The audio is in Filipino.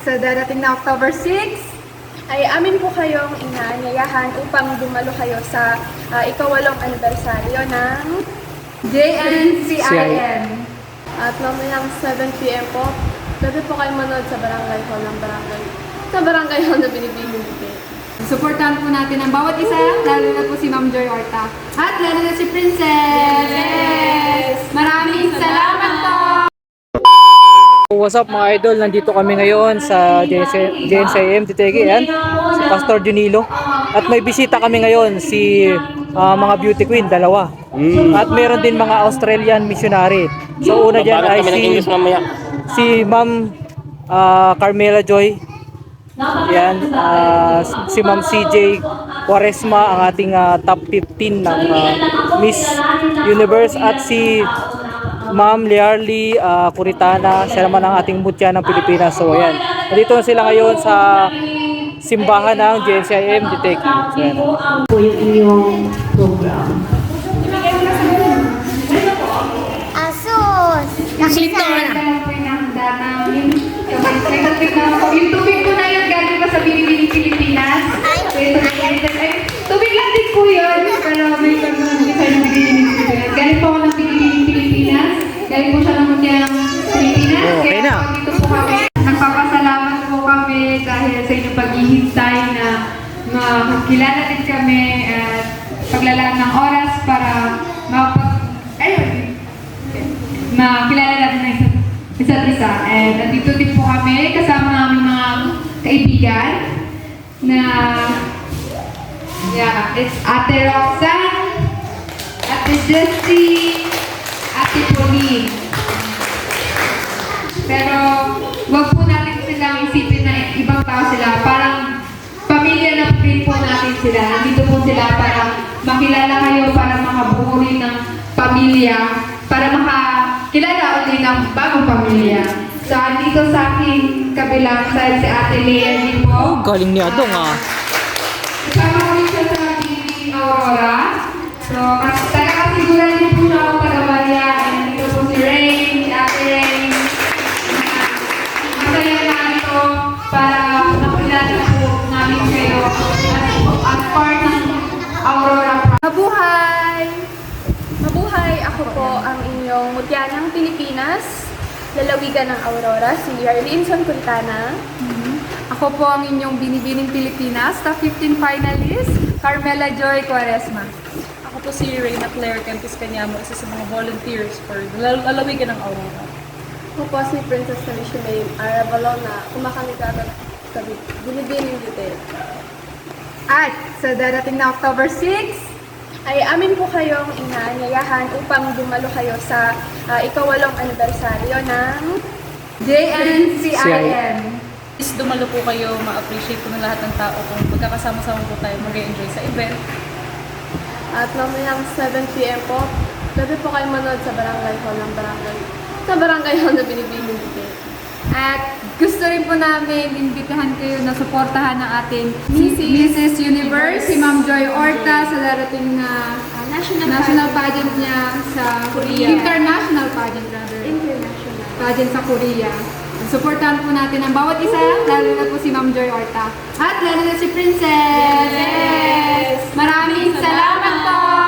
Sa darating na October 6, ay amin po kayong inaanyayahan upang dumalo kayo sa ikawalong anibersaryo ng JNCIM. At mamayang 7 p.m. po, pwede po kayo manood sa barangay hall ng barangay hall na Binibining Duterte. Supportahan po natin ang bawat isa, lalo na po si Ma'am Joy Horta. At lalo na si Princess! Yes! Maraming salamat po! What's up mga idol, nandito kami ngayon sa JNCIM Titegi, yan, si Pastor Junilo. At may bisita kami ngayon, si mga beauty queen, dalawa. At meron din mga Australian missionary. So una dyan ay si Ma'am Carmela Joy. Yan, si Ma'am CJ Quaresma, ang ating top 15 ng Miss Universe. At si Ma'am Liarly Curitana, siya naman ang ating mutya ng Pilipinas. So ayan, nandito na sila ngayon sa simbahan ng JNCIM Titegi. So ayan po yung inyong program. Asus! Naklito na! Yung tubig ko na yun, galing pa sa Binibining Pilipinas. Tubig lang din po yun, pero may pag-design ng Binibining Pilipinas. Galing po ako ng Binibining Pilipinas. Galing po siya ng mutya ng Pilipinas. Okay na. Dito po kami. Nagpapasalamat po kami dahil sa inyong paghihintay na makakilala din kami at paglalaan ng oras para makilala natin ng isa't isa. And nandito din po kami kasama namin mga kaibigan na it's Ate Roxanne, Ate Jessie, Ate Pauline. Pero wag po natin silang isipin na ibang tao sila. Parang pamilya na rin po natin sila. Nandito po sila para makilala kayo, para makabuo rin ng pamilya, para makakilala ulit ng bagong pamilya. So, dito sa aking kabilang side si Ate Lea din po. galing ni Adong Kasama ko rin siya sa Binibining Aurora. So, taga-kasiguran din po siya ako taga-Maria. And dito po si Rain, si Ate Rain. Masaya na ito para makilala po namin kayo as part ng Aurora. Mabuhay! Mabuhay! Ako po ang inyong mutya ng Pilipinas, lalawigan ng Aurora, si Arlinson Curitana. Ako po ang inyong Binibining Pilipinas, top 15 finalist, Carmela Joy Quaresma. Ako po si Reyna Claire Campos Canyamo, isa sa mga volunteers for lalawigan ng Aurora. Ako po si Princess Alicia Arabalo na kumakamigagan sa Binibining Duterte. At sa darating na October 6, Ay amin po kayong inaanyayahan upang dumalo kayo sa ikawalong anibersaryo ng JNCIM. Please dumalo po kayo, ma-appreciate po ng lahat ng tao kung magkakasama-sama po tayo mag-enjoy sa event. At mamayang 7 p.m. po, pwede po kayo manood sa barangay hall ng barangay hall na Binibining Duterte. At gusto rin po namin imbitahan kayo na suportahan ng ating Mrs. Universe, si Ma'am Joy Horta sa darating na national pageant niya sa Korea. International pageant pageant sa Korea. Suportahan po natin ang bawat isa, lalo na po si Ma'am Joy Horta. At lalo na si Princess! Yes! Maraming salamat po!